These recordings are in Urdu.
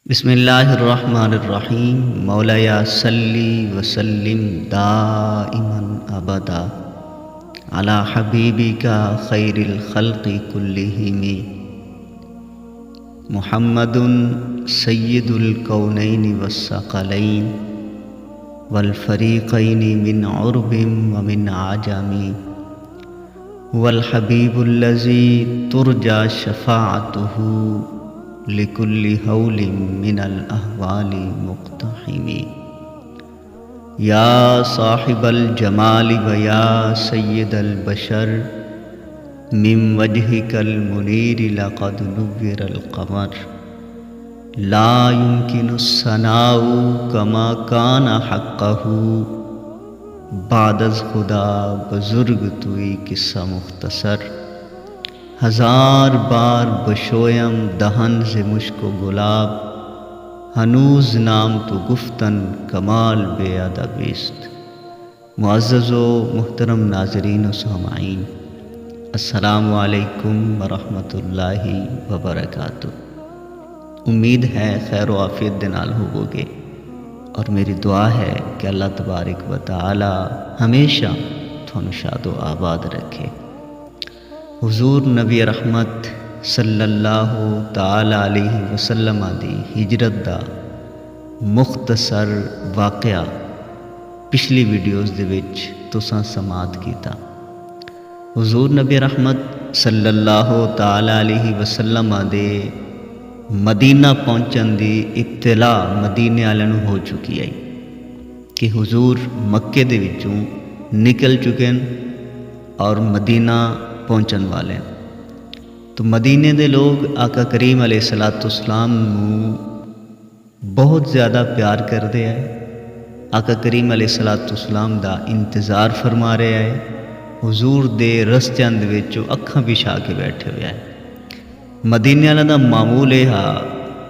بسم اللہ الرحمن الرحیم مولایا صلی وسلم دائما ابدا علی حبیبک خیر الخلق کلہم محمد سید الکونین والثقلین والفریقین من عرب ومن عجم والحبیب الذی ترجى شفاعته لکل حول من الاحوال مقتحم یا صاحب الجمال و یا سید البشر من وجهک المنیر لقد نور القمر لا يمكن الثناء كما كان حقه بعد از خدا بزرگ توئی قصہ مختصر ہزار بار بشویم دہن سے مشک و گلاب ہنوز نام تو گفتن کمال بے ادب است۔ معزز و محترم ناظرین و سامعین، السلام علیکم ورحمۃ اللہ وبرکاتہ۔ امید ہے خیر و عافیت دے نال ہوو گے، اور میری دعا ہے کہ اللہ تبارک و تعالی ہمیشہ تھانوں شاد و آباد رکھے۔ حضور نبی رحمت صلی اللہ تعالی علیہ وسلم دی ہجرت دا مختصر واقعہ پچھلی ویڈیوز دے وچ تساں سماعت کیتا۔ حضور نبی رحمت صلی اللہ تعالی علیہ وسلم دے مدینہ پہنچن دی اطلاع مدینے والوں نوں ہو چکی ہے کہ حضور مکے دے وچوں نکل چکے ہیں اور مدینہ پہنچن والے ہیں۔ تو مدینے دے لوگ آقا کریم علیہ السلام نو بہت زیادہ پیار کردے ہیں، آقا کریم علیہ السلام دا انتظار فرما رہے ہیں، حضور دے رستیاں دے وچوں اکھاں بچھا کے بیٹھے ہوئے ہیں۔ مدینے والا دا معمول یہ ہا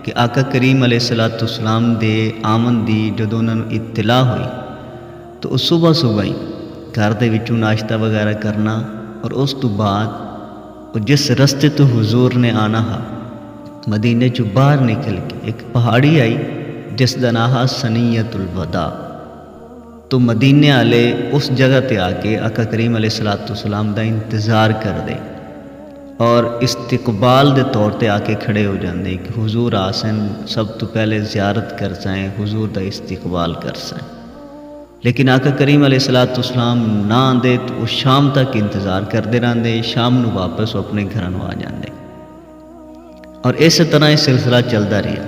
کہ آقا کریم علیہ السلام دے آمن دی جدوں انہاں نوں اطلاع ہوئی تو اس صبح ہی گھر دے وچوں ناشتہ وغیرہ کرنا، اور اس تو بعد جس رستے تو حضور نے آنا ہا مدینے چو باہر نکل کے ایک پہاڑی آئی جس دا نام ہا ثنیۃ الوداع۔ تو مدینے والے اس جگہ تے آ کے آقا کریم علیہ السلام دا انتظار کر دے اور استقبال دے طور تے آ کے کھڑے ہو جاندے کہ حضور آسن سب تو پہلے زیارت کر سائیں، حضور دا استقبال کر سائیں۔ لیکن آقا کریم علیہ السلام نہ آندے تو وہ شام تک انتظار کرتے رہتے، شام نو واپس وہ اپنے گھر آ جاندے، اور اس طرح یہ سلسلہ چلتا رہا۔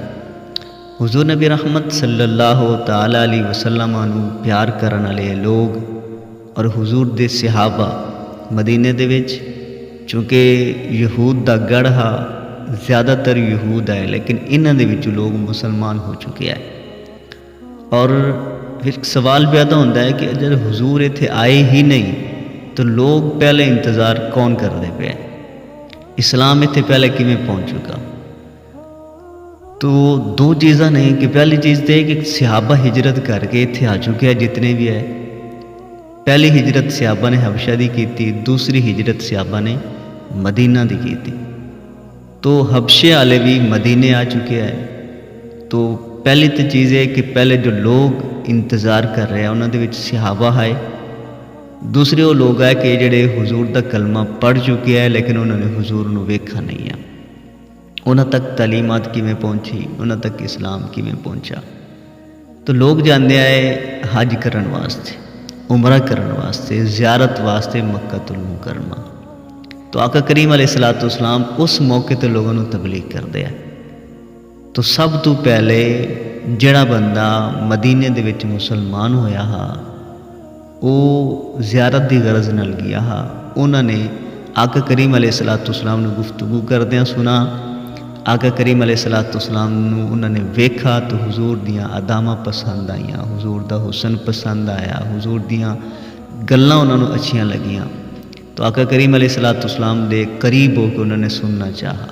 حضور نبی رحمت صلی اللہ تعالی علیہ وسلم نو پیار کرن والے لوگ اور حضور دے صحابہ مدینے دے وچ چونکہ یہود دا گڑھ ہا، زیادہ تر یہود ہے، لیکن انہاں دے وچ لوگ مسلمان ہو چکے ہیں۔ اور پھر سوال پیدا ہوتا ہے کہ اگر حضور اتنے آئے ہی نہیں تو لوگ پہلے انتظار کون کرتے پے؟ اسلام اتنے پہلے کیویں پہنچ چکا؟ تو دو چیزاں نہیں کہ پہلی چیز تو یہ کہ صحابہ ہجرت کر کے اتنے آ چکے ہیں جتنے بھی ہے۔ پہلی ہجرت صحابہ نے حبشہ دی کی، دوسری ہجرت صحابہ نے مدینہ دی کی۔ تو حبشے والے بھی مدینے آ چکے ہیں۔ تو پہلی تو چیز ہے کہ پہلے جو لوگ انتظار کر رہے ہیں انہوں نے صحابہ آئے، دوسرے وہ لوگ آئے کہ جڑے حضور دا کلمہ پڑھ چکے ہیں لیکن انہوں نے حضور نو ویکھا نہیں ہے، انہوں تک تعلیمات کیویں پہنچی، انہوں تک اسلام کیویں پہنچا۔ تو لوگ جاندے آئے حج کرن واسطے، عمرہ کرن واسطے، زیارت واسطے مکہ المکرمہ۔ تو آقا کریم علیہ السلام اس موقع تے لوگوں نو تبلیغ کردے ہیں۔ تو سب تو پہلے جڑا بندہ مدینے دے وچ مسلمان ہویا ہا وہ زیارت دی غرض نال گیا ہا، انہوں نے آقا کریم علیہ السلام نے گفتگو کردیاں سنا، آقا کریم علیہ السلام نو انہوں نے ویکھا تو حضور دیاں اداماں پسند آئیاں، حضور دا حسن پسند آیا، حضور دیاں گلاں انہوں نے اچھیاں لگیاں۔ تو آقا کریم علیہ السلام دے قریب ہو کے انہوں نے سننا چاہا۔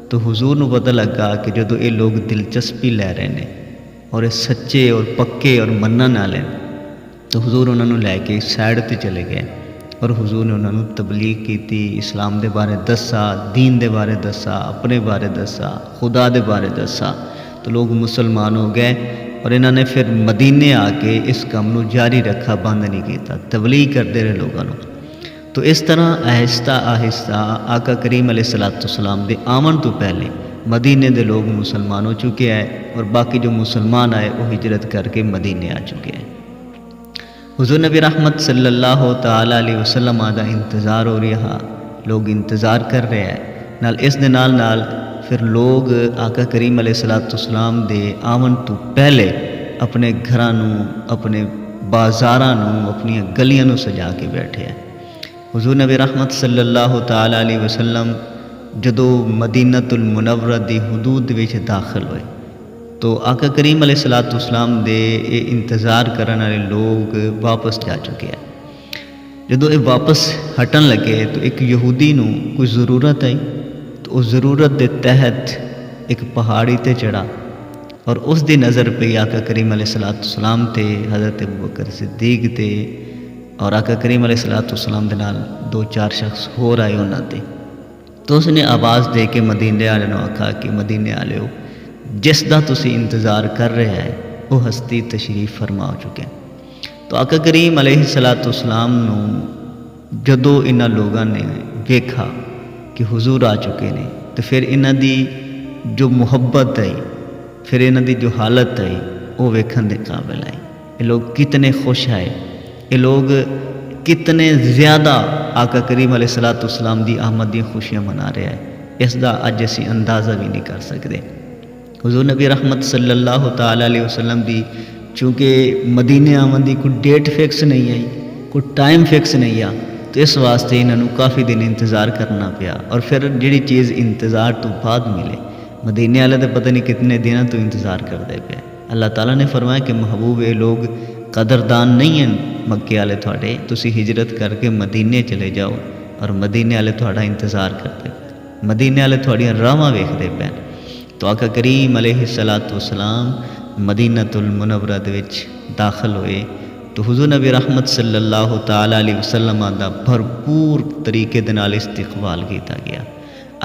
تو حضور نو پتہ لگا کہ جدو یہ لوگ دلچسپی لے رہے ہیں اور یہ سچے اور پکے اور منن والے، تو حضور انہوں نے لے کے سائڈ تے چلے گئے اور حضور نے انہوں نے تبلیغ کی، اسلام دے بارے دسا، دین دے بارے دسا، اپنے بارے دسا، خدا دے بارے دسا۔ تو لوگ مسلمان ہو گئے، اور انہوں نے پھر مدینے آ کے اس کام نو جاری رکھا، بند نہیں کیتا، تبلیغ کرتے رہے لوگوں نو۔ تو اس طرح آہستہ آہستہ آقا کریم علیہ السلام دے آمن تو پہلے مدینے دے لوگ مسلمان ہو چکے ہیں، اور باقی جو مسلمان آئے وہ ہجرت کر کے مدینے آ چکے ہیں۔ حضور نبی رحمت صلی اللہ تعالیٰ علیہ وسلم دا انتظار ہو رہا، لوگ انتظار کر رہے ہیں، نال اس دے نال پھر لوگ آقا کریم علیہ السلام دے آمن تو پہلے اپنے گھرانوں، اپنے بازارانوں، اپنی گلیاں نو سجا کے بیٹھے ہیں۔ حضور نبی رحمت صلی اللہ تعالیٰ علیہ وسلم جدو مدینۃ المنورہ دی حدود وچ داخل ہوئے تو آقا کریم علیہ السلام دے انتظار کرنے والے لوگ واپس جا چکے ہیں۔ جدو یہ واپس ہٹن لگے تو ایک یہودی نو کوئی ضرورت آئی، تو اس ضرورت دے تحت ایک پہاڑی تے چڑھا، اور اس دی نظر پہ آقا کریم علیہ السلام تے حضرت ابوبکر صدیق تے، اور آقا کریم علیہ السلام دے نال 2-4 شخص ہور آئے انہاں تے۔ تو اس نے آواز دے کے مدینے والے نو آکھا کہ مدینے والےو، جس دا تسی انتظار کر رہے ہیں وہ ہستی تشریف فرما ہو چکے ہیں۔ تو آقا کریم علیہ السلام نو جدو انہاں لوگاں نے ویکھا کہ حضور آ چکے نے، تو پھر انہاں دی جو محبت آئی، پھر انہاں دی جو حالت آئی، وہ ویکھن دے قابل آئی۔ یہ لوگ کتنے خوش آئے، یہ لوگ کتنے زیادہ آقا کریم علیہ السلام دی آمد دی خوشیاں منا رہے ہیں، اس دا اج اسی اندازہ بھی نہیں کر سکتے۔ حضور نبی رحمت صلی اللہ تعالیٰ علیہ وسلم دی چونکہ مدینے آمد دی کوئی ڈیٹ فکس نہیں آئی، کوئی ٹائم فکس نہیں آ، تو اس واسطے انہوں کافی دن انتظار کرنا پیا، اور پھر جڑی چیز انتظار تو بعد ملے، مدینے والے تو پتہ نہیں کتنے دنوں تو انتظار کرتے پے۔ اللہ تعالیٰ نے فرمایا کہ محبوب یہ لوگ قدردان نہیں ہیں مکے والے تھوڑے، تسی ہجرت کر کے مدینے چلے جاؤ، اور مدینے والے تھوڑا انتظار کرتے، مدینے والے تھوڑیاں راواں ویکھدے پے۔ تو آقا کریم علیہ السلام مدینۃ المنورہ دے وچ داخل ہوئے تو حضور نبی رحمت صلی اللہ تعالیٰ علیہ وسلم دا بھرپور طریقے دے نال استقبال کیتا گیا۔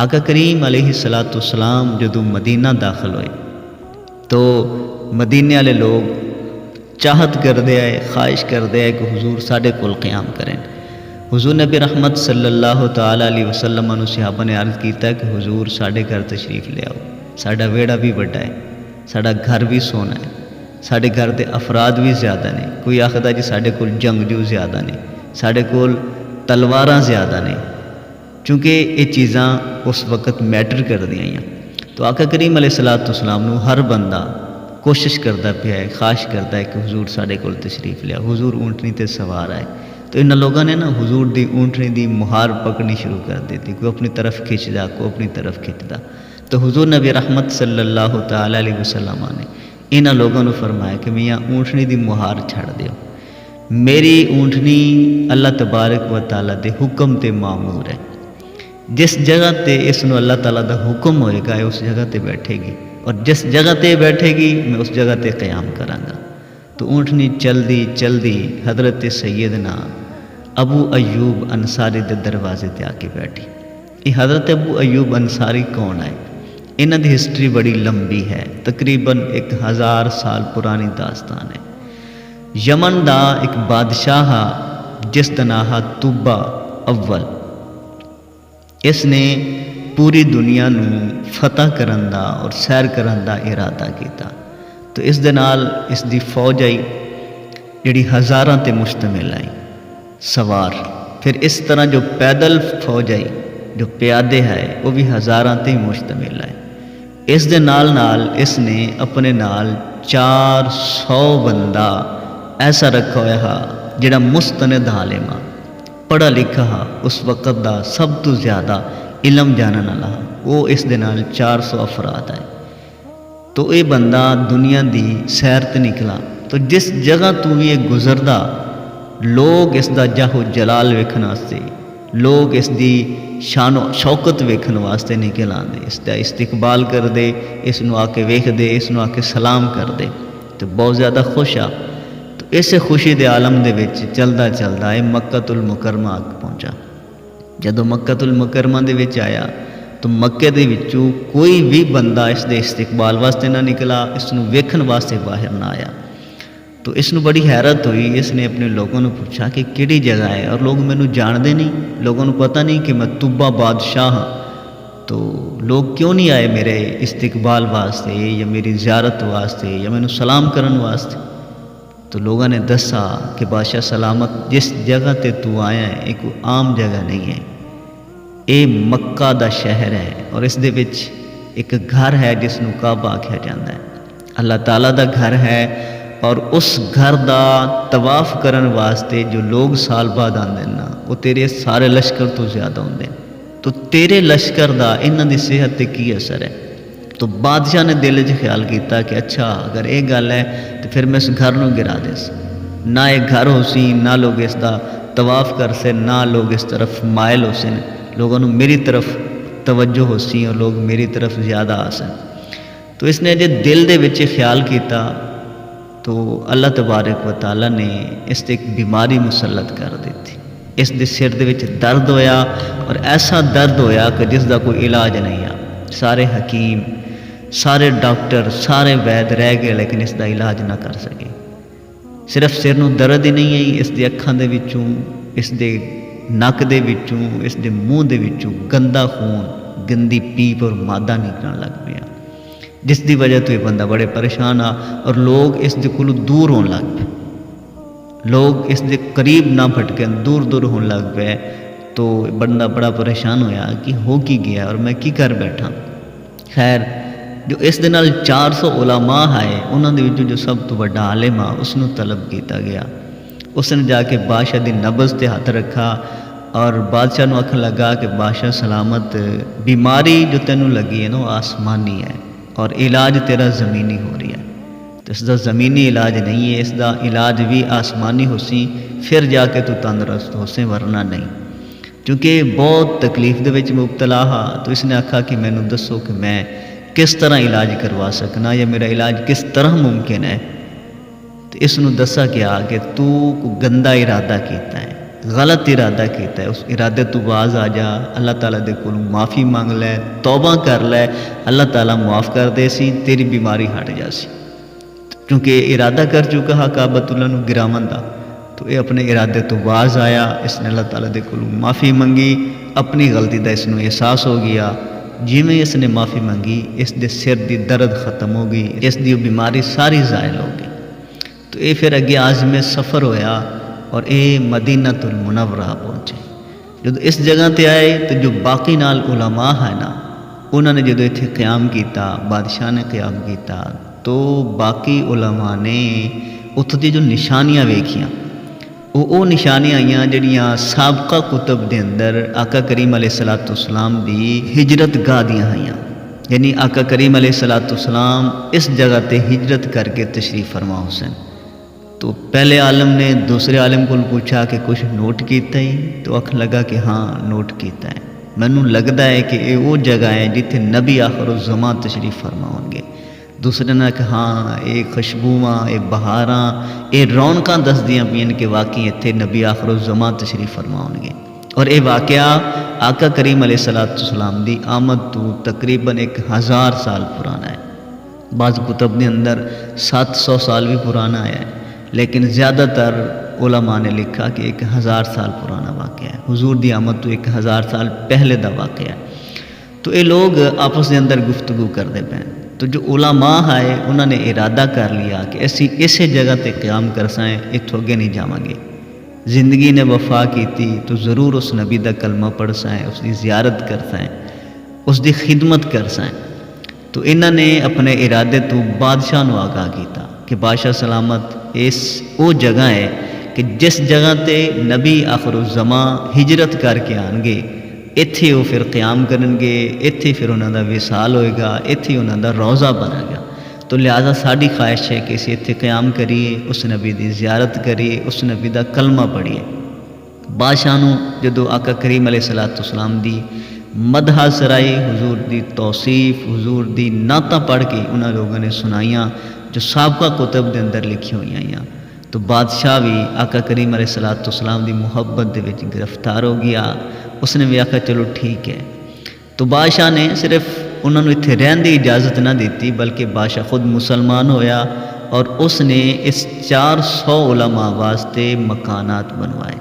آقا کریم علیہ السلام جدو مدینہ داخل ہوئے تو مدینے والے لوگ چاہت کردے آئے، خواہش کردے آئے کہ حضور ساڈے کول قیام کریں۔ حضور نبی رحمت صلی اللہ تعالیٰ علیہ وسلم نے صحابہ نے عرض کیتا کہ حضور ساڈے گھر تشریف لے آؤ، ساڈا ویڑا بھی بڑا ہے، ساڈا گھر بھی سونا ہے، ساڈے گھر دے افراد بھی زیادہ نے، کوئی آخدا جی ساڈے کول جنگجو زیادہ نے، ساڈے کول تلواراں زیادہ نے، چونکہ یہ چیزاں اس وقت میٹر کر دیا ہیں۔ تو آقا کریم علیہ السلام نو ہر بندہ کوشش کرتا پیا ہے، خواہش کرتا ہے کہ حضور ساڈے کول تشریف لیا، حضور اونٹنی تے سوار آئے۔ تو ان لوگوں نے نا حضور دی اونٹنی دی مہار پکڑنی شروع کر دیتی، کوئی اپنی طرف کھچدا، کوئی اپنی طرف کھچدا۔ تو حضور نبی رحمت صلی اللہ تعالیٰ علیہ وسلم نے انہاں لوگوں نے فرمایا کہ میاں اونٹنی دی مہار چھڑ دیو، میری اونٹنی اللہ تبارک و تعالیٰ دے حکم تے معمور ہے، جس جگہ تے اس نو اللہ تعالیٰ دا حکم ہوئے گا اس جگہ تے بیٹھے گی، اور جس جگہ تے بیٹھے گی میں اس جگہ تے قیام کراں گا۔ تو اونٹنی چلدی حضرت سیدنا ابو ایوب انصاری دے دروازے تے آ کے بیٹھی۔ یہ حضرت ابو ایوب انصاری کون ہے؟ انہاں دی ہسٹری بڑی لمبی ہے، تقریباً 1000 سال پرانی داستان ہے۔ یمن دا ایک بادشاہ جس دا نام طوبہ اول، اس نے پوری دنیا نو فتح کرن دا اور سیر کرن دا ارادہ کیتا۔ تو اس دے نال اس دی فوج آئی جڑی ہزاراں تے مشتمل آئی سوار، پھر اس طرح جو پیدل فوج آئی جو پیادے ہے وہ بھی ہزاراں تے مشتمل آئے۔ اس دے نال اس نے اپنے نال 400 بندہ ایسا رکھا ہوا جڑا مستند عالم پڑھا لکھا اس وقت دا سب تو زیادہ علم جانن والا، وہ اس دے نال 400 افراد آئے۔ تو یہ بندہ دنیا دی سیر تے نکلا، تو جس جگہ تو بھی یہ گزردا لوگ اس دا جاہو جلال ویکھن واسطے، لوگ اس دی شان و شوکت ویکھن واسطے نکل آندے، اس دا استقبال کر دے، اس نو آ کے ویکھ دے، اس نو آ کے سلام کر دے، تو بہت زیادہ خوش آ۔ تو اس خوشی دے عالم دے وچ چلدا اے مکہ المکرمہ پہنچا۔ جدو مکہ المکرمہ دے وچ آیا تو مکے دے وچوں کوئی بھی بندہ اس دے استقبال واسطے نہ نکلا، اس نو ویکھن واسطے باہر نہ آیا۔ تو اس نو بڑی حیرت ہوئی، اس نے اپنے لوگوں نو پوچھا کہ کیڑی جگہ ہے، اور لوگ مینوں جاندے نہیں، لوگوں نو پتہ نہیں کہ میں طبہ بادشاہ ہاں، تو لوگ کیوں نہیں آئے میرے استقبال واسطے یا میری زیارت واسطے یا مینوں سلام کرن واسطے؟ تو لوگوں نے دسا کہ بادشاہ سلامت، جس جگہ تے تو آیا ہے یہ کوئی عام جگہ نہیں ہے، یہ مکہ دا شہر ہے، اور اس دے وچ ایک گھر ہے جس نو کعبہ آکھیا جاندا ہے، اللہ تعالیٰ دا گھر ہے، اور اس گھر دا طواف کرن واسطے جو لوگ سال بعد آندے نا وہ تیرے سارے لشکر تو زیادہ ہوندے، تو تیرے لشکر دا انہاں دی صحت تے کی اثر ہے؟ تو بادشاہ نے دل وچ خیال کیتا کہ اچھا اگر یہ گل ہے تو پھر میں اس گھر نو گرا دے سی، نہ یہ گھر ہو سی، نہ لوگ اس دا طواف کر سے، نہ لوگ اس طرف مائل ہو سن، لوگوں نو میری طرف توجہ ہو سی اور لوگ میری طرف زیادہ آ سن۔ تو اس نے جے دل دے وچ خیال کیتا تو اللہ تبارک و تعالیٰ نے اس تے ایک بیماری مسلط کر دیتی، اس دے سر دے وچ درد ہویا، اور ایسا درد ہویا کہ جس دا کوئی علاج نہیں آ، سارے حکیم، سارے ڈاکٹر، سارے وید رہ گئے لیکن اس دا علاج نہ کر سکے۔ صرف سر نو درد ہی نہیں ہے، اس دے اکھاں دے وچوں، اس دے نک دے وچوں، اس دے منہ دے وچوں گندا خون، گندی پیپ اور مادہ نکلن لگ پیا، جس دی وجہ تو یہ بندہ بڑے پریشان آ، اور لوگ اس دے کولوں دور ہون لگ پے، لوگ اس دے قریب نہ پھٹکے، دور دور ہون لگ پے۔ تو بندہ بڑا پریشان ہویا کہ ہو کی گیا اور میں کی کر بیٹھا۔ خیر جو اس دے نال 400 علماء آئے، انہاں دے وچوں جو سب تو بڑا عالم آ اس نو طلب کیتا گیا، اس نے جا کے بادشاہ دی نبض تے ہاتھ رکھا اور بادشاہ نو آکھن لگا کہ بادشاہ سلامت، بیماری جو تینوں لگی ہے نا آسمانی ہے اور علاج تیرا زمینی ہو رہی ہے، تو اس دا زمینی علاج نہیں ہے، اس دا علاج بھی آسمانی ہو سی، پھر جا کے تو تندرست ہو سے، ورنہ نہیں۔ چونکہ بہت تکلیف دے وچ مبتلا ہا، تو اس نے آکھا کہ مینوں دسو کہ میں کس طرح علاج کروا سکنا، یا میرا علاج کس طرح ممکن ہے؟ تو اس نو دسا کیا کہ تو گندا ارادہ کیتا ہے، غلط ارادہ کیتا ہے، اس ارادے تو باز آ جا، اللہ تعالیٰ دے کولوں معافی مانگ لے، توبہ کر لے، اللہ تعالیٰ معاف کر دے سی، تیری بیماری ہٹ جا سی۔ کیونکہ ارادہ کر چکا ہا کعبۃ اللہ نو گراون دا، تو یہ اپنے ارادے تو باز آیا، اس نے اللہ تعالیٰ دے کولوں معافی منگی، اپنی غلطی دا اس نو احساس ہو گیا، جویں اس نے معافی منگی اس دے سر دی درد ختم ہو گئی، اس دی بیماری ساری زائل ہو گئی۔ تو یہ پھر اگے عازم سفر ہویا اور اے مدینۃ المنورہ پہنچے۔ جب اس جگہ تے آئے تو جو باقی نال علماء ہے نا، انہوں نے جدو اتنے قیام کیتا، بادشاہ نے قیام کیتا، تو باقی علماء نے اتھے دی جو نشانیاں ویکھیاں، وہ نشانیاں آئیاں جڑیاں سابقہ کتب دے اندر آقا کریم علیہ الصلوۃ والسلام دی ہجرت گاہ دیاں آئیاں، یعنی آقا کریم علیہ الصلوۃ والسلام اس جگہ تے ہجرت کر کے تشریف فرما حسین۔ تو پہلے عالم نے دوسرے عالم کو پوچھا کہ کچھ نوٹ کیتا ہے؟ تو آکھن لگا کہ ہاں نوٹ کیتا ہے، مینوں لگدا ہے کہ یہ وہ جگہ ہے جتھے نبی آخر الزمان تشریف فرما ہون گے۔ دوسرے نے کہا ہاں یہ خوشبواں، یہ بہاراں، یہ رونقاں دسدیاں پین کہ واقعی اتنے نبی آخر الزمان تشریف فرما ہون گے۔ اور یہ واقعہ آقا کریم علیہ الصلوۃ والسلام دی آمد تو تقریباً 1000 سال پرانا ہے، بعض کتب نے اندر 700 سال بھی پرانا ہے، لیکن زیادہ تر علماء نے لکھا کہ 1000 سال پرانا واقعہ ہے، حضور دی آمد تو 1000 سال پہلے دا واقعہ ہے۔ تو یہ لوگ آپس دے اندر گفتگو کرتے پے، تو جو علماء آئے انہوں نے ارادہ کر لیا کہ اسی اسے جگہ تے قیام کرسائیں، اتھوں اگے نہیں جاواں گے۔ زندگی نے وفا کیتی تو ضرور اس نبی دا کلمہ پڑھسائیں، اس دی زیارت کرسائیں، اس دی خدمت کرسائیں۔ تو انہوں نے اپنے ارادے تو بادشاہ نو آگاہ کیتا کہ بادشاہ سلامت اس وہ جگہ ہے کہ جس جگہ تے نبی آخر الزمان ہجرت کر کے آن گے، ایتھے وہ پھر قیام کرن گے، ایتھے پھر انہوں دا وصال ہوئے گا، ایتھے انہوں دا روضہ بنے گا۔ تو لہذا ساری خواہش ہے کہ اسی ایتھے قیام کریے، اس نبی دی زیارت کریے، اس نبی دا کلمہ پڑھیے۔ بادشاہ نو جدو آقا کریم علیہ الصلوۃ والسلام دی مدح سرائی، حضور دی توصیف، حضور دی نعتاں پڑھ کے انہاں لوگوں نے سنائیاں جو سابقہ کتب دے اندر لکھی ہوئی آئیاں، تو بادشاہ بھی آقا کریم علیہ الصلوۃ والسلام دی محبت دے وچ گرفتار ہو گیا۔ اس نے بھی آخا چلو ٹھیک ہے۔ تو بادشاہ نے صرف انہوں نے اتنے رہن کی اجازت نہ دیتی بلکہ بادشاہ خود مسلمان ہویا اور اس نے اس 400 علماء واسطے مکانات بنوائے.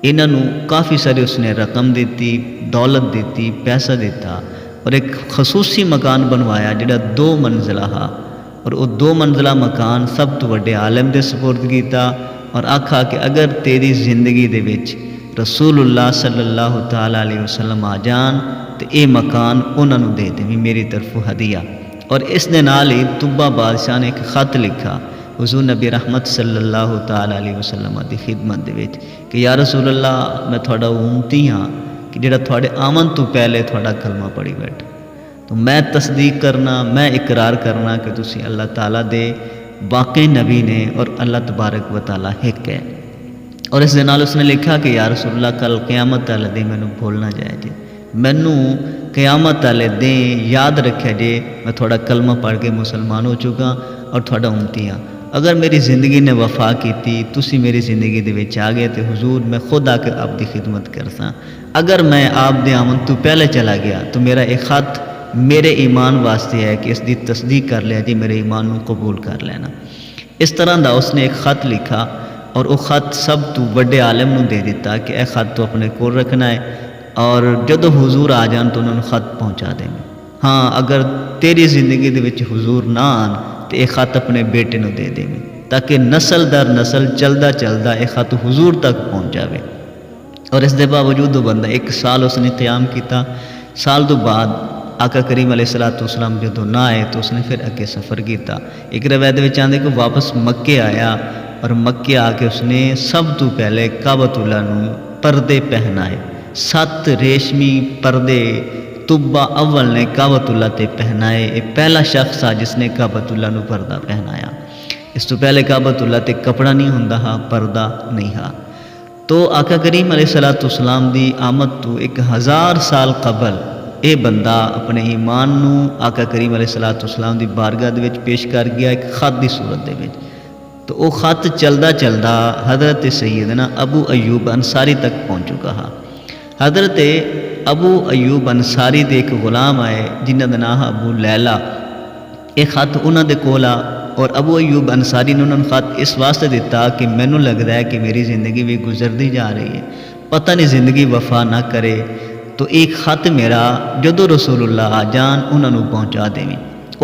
انہوں کافی ساری اس نے رقم دیتی، دولت دیتی، پیسہ دیتا اور ایک خصوصی مکان بنوایا جڑا 2 منزلہ ہا. اور وہ 2 منزلہ مکان سب تو بڑے عالم دے سپرد کیتا اور آکھا کہ اگر تیری زندگی دے وچ رسول اللہ صلی اللہ تعالیٰ علیہ وسلم آ جان تو یہ مکان انہوں نے دے دیں میری طرف ہدیہ. اور اس دے نال ہی طبہ بادشاہ نے ایک خط لکھا حضور نبی رحمت صلی اللہ تعالیٰ علیہ وسلم دی خدمت دے وچ کہ یا رسول اللہ میں تھوڑا امتی ہاں کہ جڑا تھوڑے آمن تو پہلے تھوڑا کلمہ پڑھی بیٹھا. تو میں تصدیق کرنا، میں اقرار کرنا کہ تسی اللہ تعالیٰ دے واقعی نبی نے اور اللہ تبارک و تعالیٰ ایک ہے. اور اس دے نال اس نے لکھا کہ یا رسول اللہ کل قیامت والے دن مینوں بھول نہ جائے جی، مینوں قیامت والے دن یاد رکھے جے میں تھوڑا کلمہ پڑھ کے مسلمان ہو چکا اور تھوڑا امتی ہاں. اگر میری زندگی نے وفا کیتی تسی میری زندگی دے وچ آ گئے تے حضور میں خود آ کے آپ دی خدمت کرساں. اگر میں آپ دے آمن تو پہلے چلا گیا تو میرا ایک خط میرے ایمان واسطے ہے کہ اس دی تصدیق کر لیا جی، میرے ایمان نو قبول کر لینا. اس طرح دا اس نے ایک خط لکھا اور وہ خط سب تو بڑے عالم نو دے دیتا کہ اے خط تو اپنے کول رکھنا ہے اور جدو حضور آ جان تو انہوں نے خط پہنچا دیں. ہاں اگر تیری زندگی دے وچ حضور نہ آن تو یہ خط اپنے بیٹے نو دے دیں تاکہ نسل در نسل چلدا چلدا یہ خط حضور تک پہنچ جاوے. اور اس دے باوجود وہ بندہ 1 سال اس نے قیام کیتا. سال تو بعد آقا کریم علیہ السلام جدو نہ آئے تو اس نے پھر اگے سفر کیتا. ایک روایت میں چاہتے کہ واپس مکے آیا اور مکے آ کے اس نے سب تو پہلے کعبۃ اللہ نو پردے پہنائے. 7 ریشمی پردے طبہ اول نے کعبۃ اللہ تے پہنائے. یہ پہلا شخص تھا جس نے کعبۃ اللہ نو پردہ پہنایا. اس تو پہلے کعبۃ اللہ تے کپڑا نہیں ہوندا ہا، پردہ نہیں ہا. تو آقا کریم علیہ السلام دی آمد تو 1000 سال قبل اے بندہ اپنے ایمان نو آقا کریم علیہ السلام دی بارگاہ دے وچ پیش کر گیا ایک خط دی صورت دے وچ. تو وہ خط چلدا چلدا حضرت سیدنا ابو ایوب انصاری تک پہنچ چکا ہا. حضرت ابو ایوب انصاری دے ایک غلام آئے جنہاں دا نام ابو لیلہ. یہ خط انہاں دے کول آ اور ابو ایوب انصاری نے انہوں نے خط اس واسطے دیتا کہ مینوں لگدا ہے کہ میری زندگی بھی گزردی جا رہی ہے، پتہ نہیں زندگی وفا نہ کرے، تو ایک خط میرا جدو رسول اللہ آ جان انہوں نے پہنچا دیں.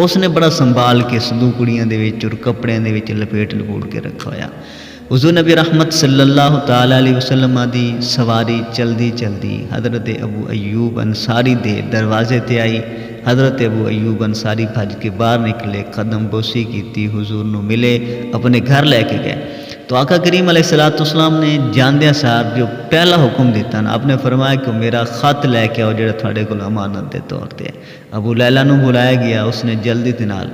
اس نے بڑا سنبھال کے صندوقڑیاں دے وچ اور کپڑے دے وچ لپیٹ کے رکھا ہویا. حضور نبی رحمت صلی اللہ تعالیٰ علیہ وسلم دی سواری چلدی چلدی حضرت ابو ایوب انصاری دے دروازے تے آئی. حضرت ابو ایوب انصاری بھج کے باہر نکلے، قدم بوسی کیتی، حضور نو ملے، اپنے گھر لے کے گئے. تو آقا کریم علیہ السلام نے جاندیا صاحب جو پہلا حکم دیتا نا آپ نے فرمایا کہ میرا خط لے کے آؤ جڑا تھوڑے کو امانت دے طور تے. ابو لیلہ نو بلایا گیا، اس نے جلدی دے نال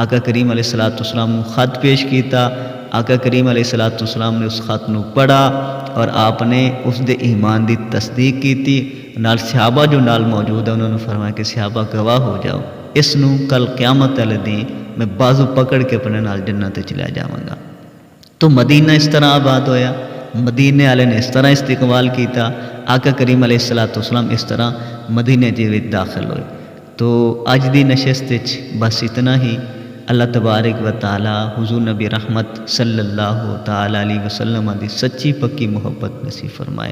آقا کریم علیہ السلام نو خط پیش کیتا. آقا کریم علیہ السلام نے اس خط نو پڑھا اور آپ نے اس دے ایمان دی تصدیق کیتی. نال صحابہ جو نال موجود ہے انہوں نے فرمایا کہ صحابہ گواہ ہو جاؤ، اس نو کل قیامت والے دن میں بازو پکڑ کے اپنے نال جنت چ لے جاواں گا. تو مدینہ اس طرح آباد ہویا، مدینے والے نے اس طرح استقبال کیتا، آقا کریم علیہ السلام اس طرح مدینے دے وچ داخل ہوئے. تو اج دی نشست وچ بس اتنا ہی. اللہ تبارک و تعالی حضور نبی رحمت صلی اللہ تعالی علیہ وسلم دی سچی پکی محبت نصیب فرمائے.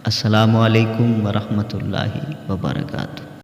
السلام علیکم ورحمۃ اللہ وبرکاتہ.